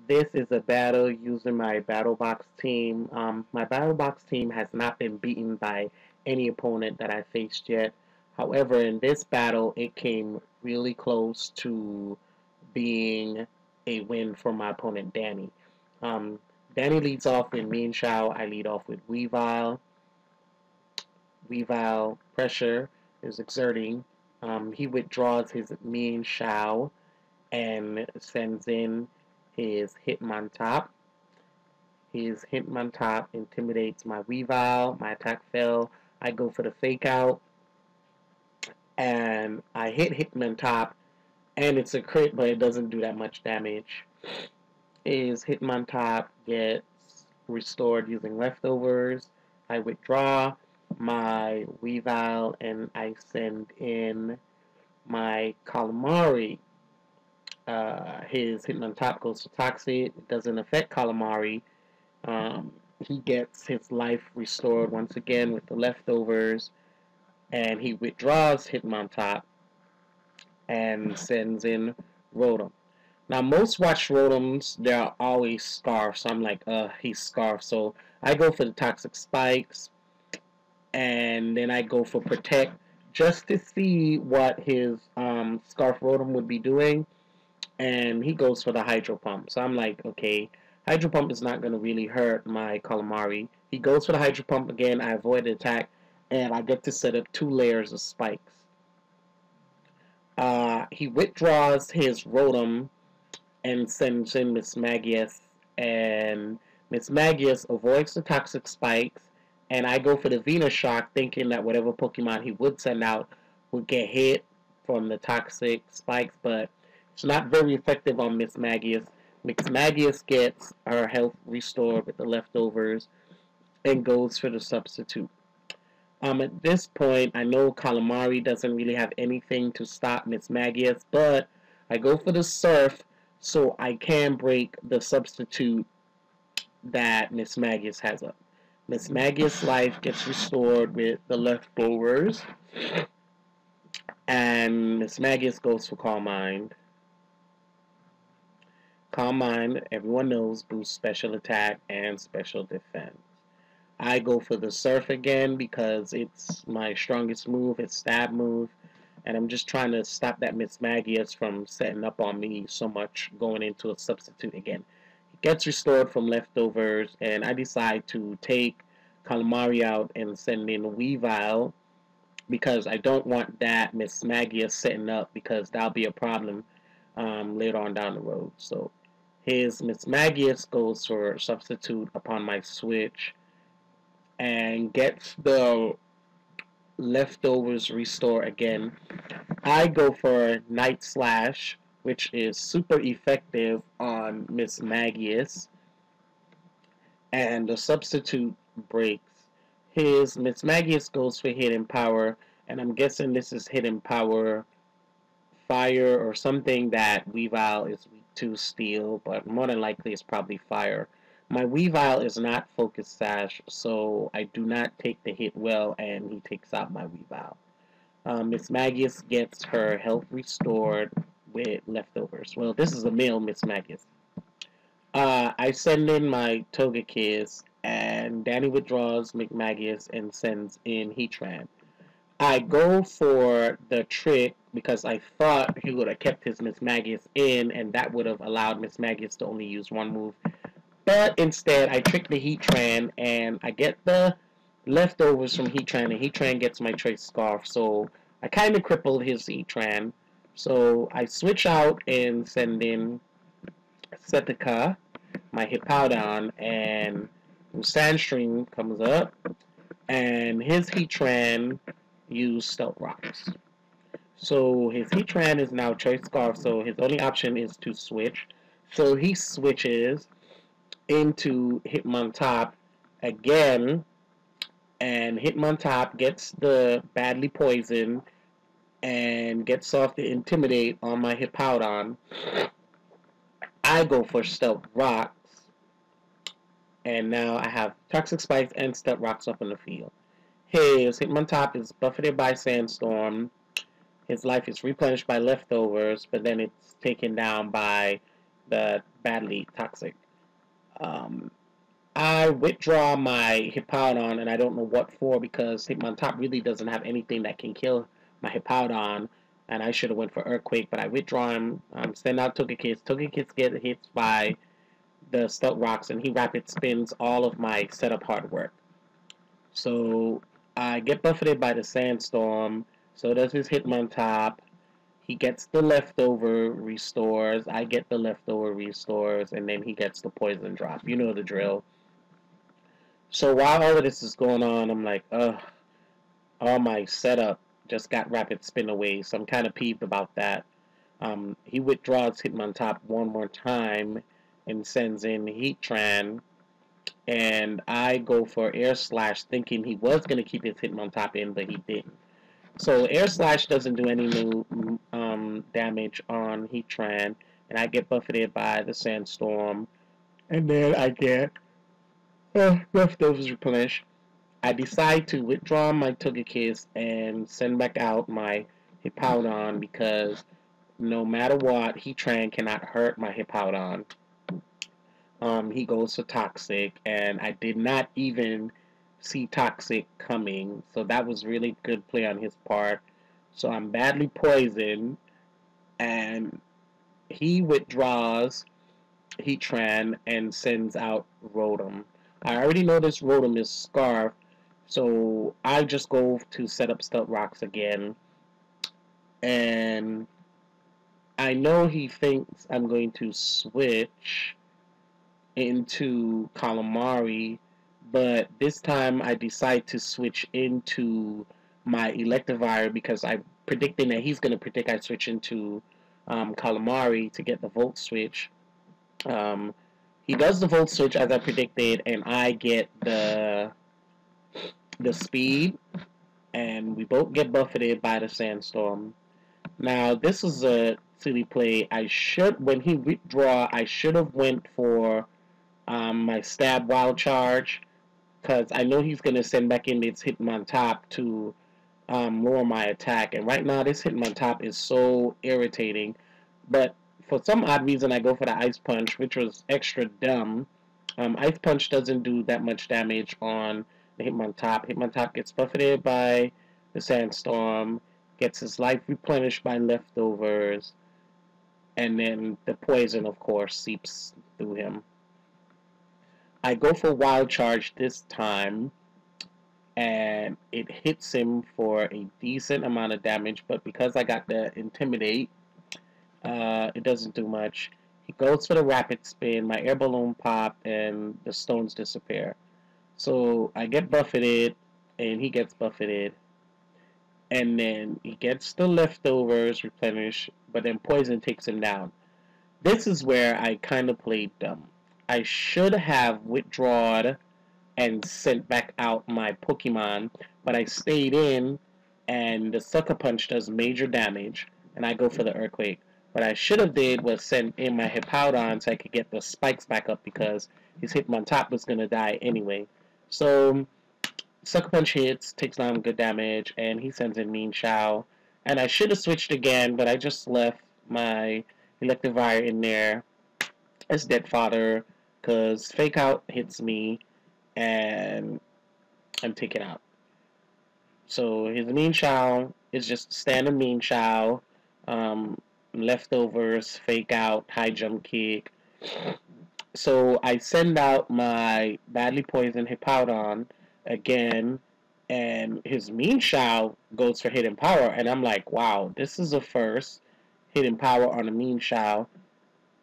This is a battle using my battle box team. My battle box team has not been beaten by any opponent that I faced yet. However, in this battle, it came really close to being a win for my opponent, Danny. Um, Danny leads off with Mean Shao. I lead off with Weavile. Weavile pressure is exerting. He withdraws his Mean Shao and sends in his Hitmontop. His Hitmontop intimidates my Weavile. My attack fail. I go for the fake out and I hit Hitmontop and it's a crit, but it doesn't do that much damage. His Hitmontop gets restored using leftovers. I withdraw my Weavile and I send in my Calamari. His Hitmontop goes to Toxic. It doesn't affect Calamari. He gets his life restored once again with the leftovers, and he withdraws Hitmontop and sends in Rotom. Now, most watch Rotoms, they're always Scarf, so I'm like, he's Scarf. So I go for the Toxic Spikes, and then I go for Protect just to see what his Scarf Rotom would be doing, and he goes for the Hydro Pump. So I'm like, okay, Hydro Pump is not going to really hurt my Calamari. He goes for the Hydro Pump again. I avoid the attack, and I get to set up 2 layers of spikes. He withdraws his Rotom and sends in Miss Magius, and Miss Magius avoids the Toxic Spikes, and I go for the Venus Shock, thinking that whatever Pokemon he would send out would get hit from the Toxic Spikes, but it's not very effective on Miss Magius. Miss Magius gets her health restored with the leftovers and goes for the substitute. At this point, I know Calamari doesn't really have anything to stop Miss Magius, but I go for the Surf so I can break the substitute that Miss Magius has up. Miss Magius' life gets restored with the leftovers, and Miss Magius goes for Calm Mind. Calm Mind, everyone knows, boosts special attack and special defense. I go for the Surf again because it's my strongest move, it's stab move, and I'm just trying to stop that Miss Magius from setting up on me so much going into a substitute again. He gets restored from leftovers, and I decide to take Calamari out and send in Weavile because I don't want that Miss Magius setting up because that'll be a problem later on down the road. So his Miss Magius goes for substitute upon my switch and gets the leftovers restore again. I go for Night Slash, which is super effective on Miss Magius, and the substitute breaks. His Miss Magius goes for Hidden Power, and I'm guessing this is Hidden Power Fire or something that Weavile is weak to Steel, but more than likely it's probably Fire. My Weavile is not Focus Sash, so I do not take the hit well, and he takes out my Weavile. Miss Magius gets her health restored with leftovers. Well, this is a male Miss Magius. I send in my Togekiss, and Danny withdraws McMagius and sends in Heatran. I go for the trick because I thought he would have kept his Miss Magius in, and that would have allowed Miss Magius to only use one move. But instead, I trick the Heatran, and I get the leftovers from Heatran, and Heatran gets my Trace Scarf. So I kind of crippled his Heatran. So I switch out and send in Setika, my Hippowdon, and Sandstream comes up, and his Heatran used Stealth Rocks. So his Heatran is now Choice Scarf, so his only option is to switch. So he switches into Hitmontop again, and Hitmontop gets the badly poisoned and gets off the Intimidate on my Hippowdon. I go for Stealth Rocks, and now I have Toxic Spikes and Stealth Rocks up in the field. His Hitmontop is buffeted by Sandstorm. His life is replenished by leftovers, but then it's taken down by the badly toxic. Um, I withdraw my Hippowdon, and I don't know what for because Hitmontop really doesn't have anything that can kill my Hippowdon, and I should have went for Earthquake, but I withdraw him, send out Togekiss. Togekiss gets hit by the Stealth Rocks, and he rapid spins all of my setup hard work. So I get buffeted by the Sandstorm, so does his Hitmontop. He gets the leftover restores, I get the leftover restores, and then he gets the poison drop. You know the drill. So while all of this is going on, I'm like, ugh, all my setup just got rapid spin away. So I'm kind of peeved about that. He withdraws Hitmontop one more time and sends in Heatran, and I go for Air Slash, thinking he was going to keep his Hitmontop in, but he didn't. So Air Slash doesn't do any new damage on Heatran, and I get buffeted by the Sandstorm, and then I get leftovers replenished. I decide to withdraw my Togekiss and send back out my Hippowdon because no matter what, Heatran cannot hurt my Hippowdon. He goes for Toxic, and I did not even see Toxic coming, so that was really good play on his part. So I'm badly poisoned, and he withdraws Heatran and sends out Rotom. I already know this Rotom is Scarf, so I just go to set up Stealth Rocks again, and I know he thinks I'm going to switch into Calamari, but this time I decide to switch into my Electivire because I'm predicting that he's going to predict I switch into Calamari to get the Volt Switch. Um, he does the Volt Switch as I predicted, and I get the speed, and we both get buffeted by the Sandstorm. Now, this is a silly play. When he withdraw, I should have went for my Stab Wild Charge, because I know he's going to send back in this Hitmontop to lower my attack. And right now, this Hitmontop is so irritating. But for some odd reason, I go for the Ice Punch, which was extra dumb. Ice Punch doesn't do that much damage on the Hitmontop. Hitmontop gets buffeted by the Sandstorm, gets his life replenished by leftovers, and then the poison, of course, seeps through him. I go for Wild Charge this time, and it hits him for a decent amount of damage, but because I got the Intimidate, it doesn't do much. He goes for the Rapid Spin, my Air Balloon pop, and the stones disappear. So I get buffeted, and he gets buffeted, and then he gets the leftovers replenished, but then poison takes him down. This is where I kind of played dumb. I should have withdrawn and sent back out my Pokemon, but I stayed in, and the Sucker Punch does major damage, and I go for the Earthquake. What I should have did was send in my Hippowdon so I could get the spikes back up because his Hitmontop was going to die anyway. So, Sucker Punch hits, takes down good damage, and he sends in Mean Shao. And I should have switched again, but I just left my Electivire in there as Dead Father because Fake Out hits me and I'm taken out. So his Mean Shao is just standard Mean Shao, leftovers, Fake Out, High Jump Kick. So I send out my badly poisoned Hippowdon again, and his Mean Shao goes for Hidden Power, and I'm like, wow, this is a first Hidden Power on a Mean Shao,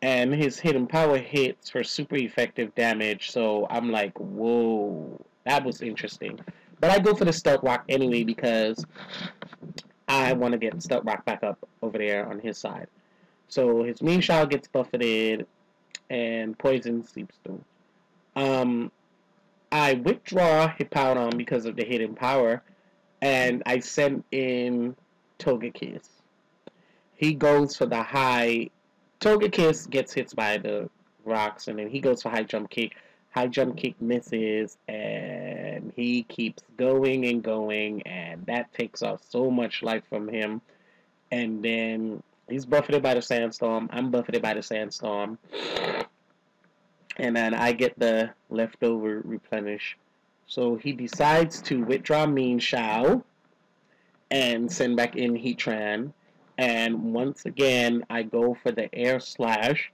and his Hidden Power hits for super effective damage, so I'm like, whoa, that was interesting. But I go for the Stealth Rock anyway because I want to get Stealth Rock back up over there on his side. So his Mean Shao gets buffeted, and poison seeps through. I withdraw Hippowdon because of the Hidden Power, and I send in Togekiss. He goes for the high. Togekiss gets hit by the rocks, and then he goes for High Jump Kick. High Jump Kick misses, and he keeps going and going, and that takes off so much life from him. And then he's buffeted by the Sandstorm. I'm buffeted by the Sandstorm. and then I get the leftover replenish. So he decides to withdraw Mean Shao and send back in Heatran. And once again, I go for the Air Slash.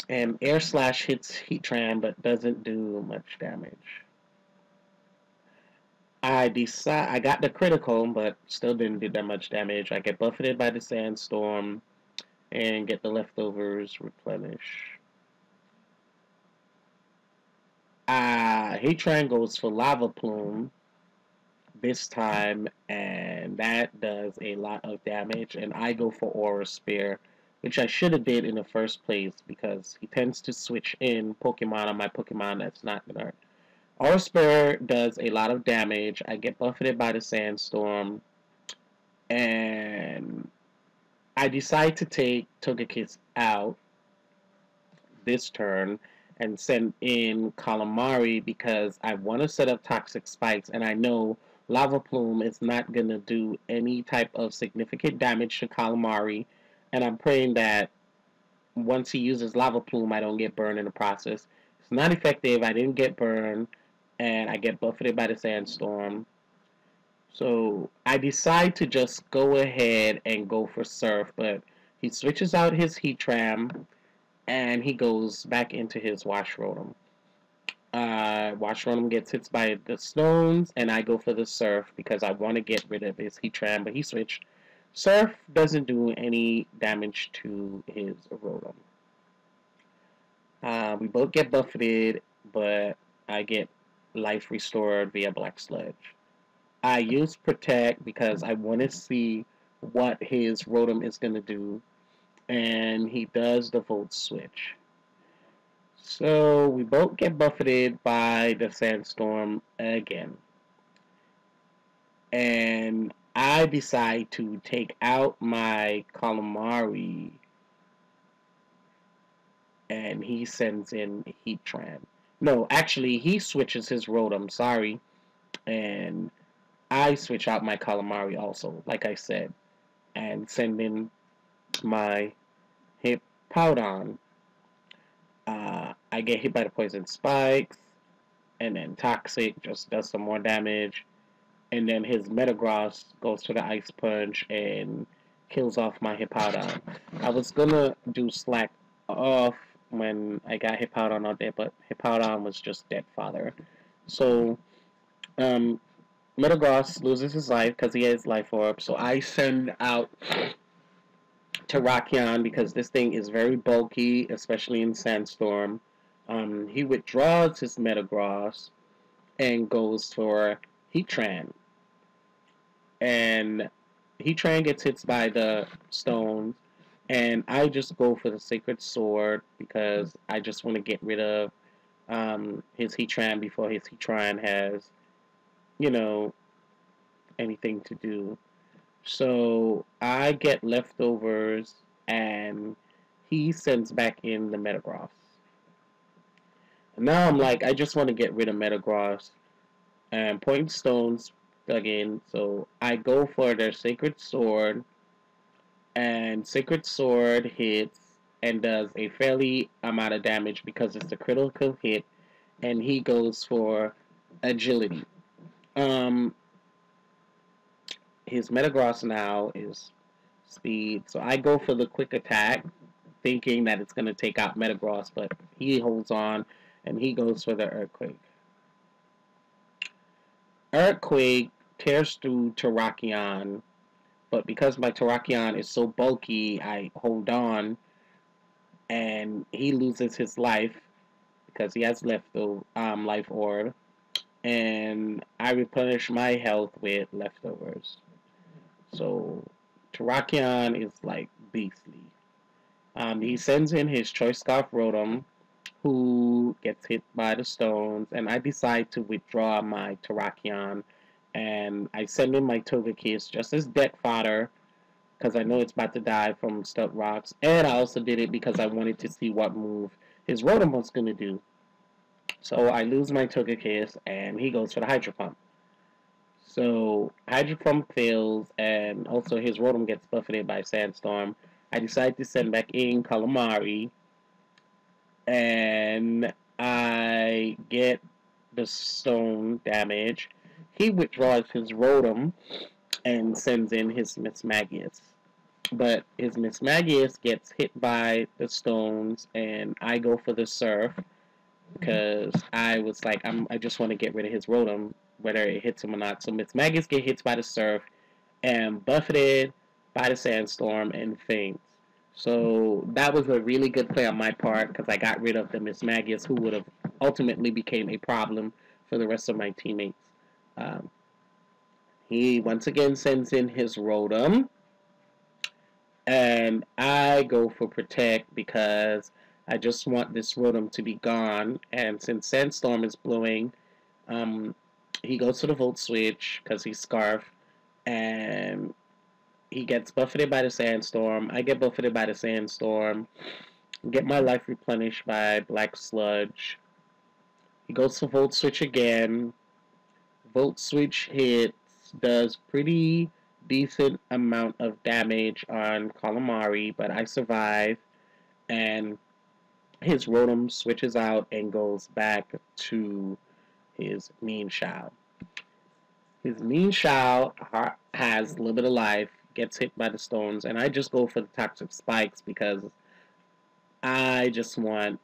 And Air Slash hits Heatran but doesn't do much damage. I got the critical, but still didn't do that much damage. I get buffeted by the Sandstorm and get the leftovers replenish. Heatran goes for Lava Plume this time, and that does a lot of damage. And I go for Aura Spear, which I should have did in the first place because he tends to switch in Pokemon on my Pokemon that's not gonna hurt. Aura Spear does a lot of damage. I get buffeted by the Sandstorm, and I decide to take Togekiss out this turn and send in Calamari because I want to set up Toxic Spikes, and I know Lava Plume is not going to do any type of significant damage to Calamari, and I'm praying that once he uses Lava Plume, I don't get burned in the process. It's not effective. I didn't get burned, and I get buffeted by the Sandstorm. So I decide to just go ahead and go for Surf, but he switches out his Heatran, and he goes back into his Wash Rotom. Wash Rotom gets hit by the stones, and I go for the Surf because I want to get rid of his Heatran, but he switched. Surf doesn't do any damage to his Rotom. We both get buffeted, but I get life restored via Black Sludge. I use Protect because I want to see what his Rotom is going to do, and he does the Volt Switch. So we both get buffeted by the Sandstorm again. And I decide to take out my Calamari, and he sends in Heatran. No, actually, he switches his Rotom, sorry. And I switch out my Calamari also, like I said, and send in my Hippowdon. I get hit by the Poison Spikes, and then Toxic just does some more damage. And then his Metagross goes to the Ice Punch and kills off my Hippowdon. I was gonna do Slack off when I got Hippowdon out there, but Hippowdon was just dead father. So, Metagross loses his life because he has Life Orb. So I send out Terrakion because this thing is very bulky, especially in Sandstorm. He withdraws his Metagross and goes for Heatran. And Heatran gets hit by the stones, and I just go for the Sacred Sword because I just want to get rid of his Heatran before his Heatran has, you know, anything to do. So I get leftovers, and he sends back in the Metagross. And now I'm like, I just want to get rid of Metagross, and Point Stones dug in, so I go for their Sacred Sword, and Sacred Sword hits and does a fairly amount of damage because it's a critical hit, and he goes for Agility. Um, his Metagross now is Speed, so I go for the Quick Attack, thinking that it's going to take out Metagross, but he holds on, and he goes for the Earthquake. Earthquake tears through Terrakion, but because my Terrakion is so bulky, I hold on, and he loses his life because he has life orb, and I replenish my health with leftovers. So Terrakion is like beastly. He sends in his Choice Scarf Rotom, who gets hit by the stones, and I decide to withdraw my Terrakion, and I send in my Togekiss just as death fodder, because I know it's about to die from stuck rocks, and I also did it because I wanted to see what move his Rotom was going to do. So I lose my Togekiss, and he goes for the Hydro Pump. So Hydro Pump fails, and also his Rotom gets buffeted by Sandstorm. I decide to send back in Calamari, and I get the stone damage. He withdraws his Rotom and sends in his Miss Magius. But his Miss Magius gets hit by the stones, and I go for the Surf because I was like, I just want to get rid of his Rotom, whether it hits him or not. So Miss Magius gets hit by the Surf and buffeted by the Sandstorm and faints. So that was a really good play on my part because I got rid of the Miss Magius, who would have ultimately became a problem for the rest of my teammates. Um, he once again sends in his Rotom, and I go for Protect because I just want this Rotom to be gone. And since Sandstorm is blowing, um, he goes to the Volt Switch because he's Scarf, and he gets buffeted by the Sandstorm. I get buffeted by the Sandstorm. Get my life replenished by Black Sludge. He goes to Volt Switch again. Volt Switch hits, does pretty decent amount of damage on Calamari, but I survive, and his Rotom switches out and goes back to his Mean Shao. His Mean Shao has a little bit of life, gets hit by the stones, and I just go for the Toxic Spikes because I just want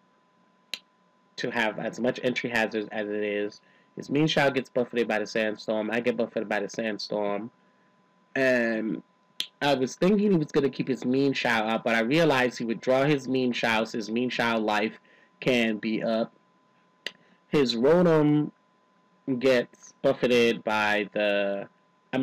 to have as much entry hazards as it is. His Mean Shao gets buffeted by the Sandstorm. I get buffeted by the Sandstorm. And I was thinking he was going to keep his Mean Shao up, but I realized he would draw his Mean Shao, so his Mean Shao life can be up. His Rotom gets buffeted by the... his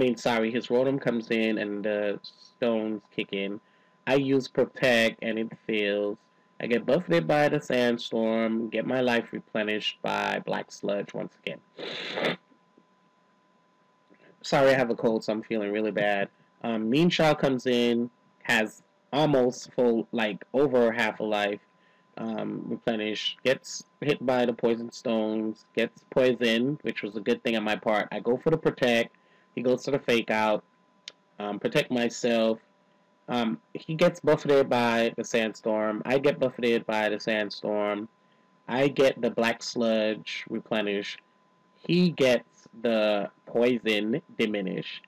Rotom comes in and the stones kick in. I use Protect and it fails. I get buffeted by the Sandstorm, get my life replenished by Black Sludge once again. Sorry, I have a cold, so I'm feeling really bad. Mean Shao comes in, has almost full, like, over half a life, replenished, gets hit by the poison stones, gets poisoned, which was a good thing on my part. I go for the Protect. He goes to the Fake Out. Protect myself. He gets buffeted by the Sandstorm. I get buffeted by the Sandstorm. I get the Black Sludge replenished. He gets the poison diminished.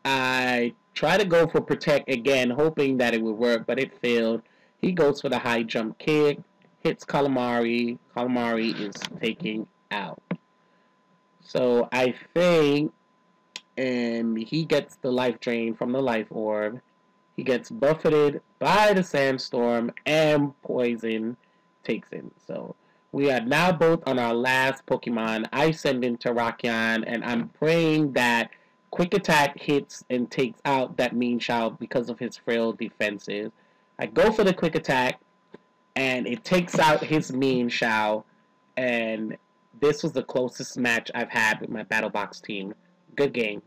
I try to go for Protect again, hoping that it would work, but it failed. He goes for the high jump kick, hits Calamari. Calamari is taking out. So I think, and he gets the life drain from the life orb. He gets buffeted by the Sandstorm, and poison takes him. So we are now both on our last Pokemon. I send in Terrakion, and I'm praying that Quick Attack hits and takes out that Mean Shao because of his frail defenses. I go for the Quick Attack, and it takes out his Mean Shao, and this was the closest match I've had with my Battle Box team. Good game.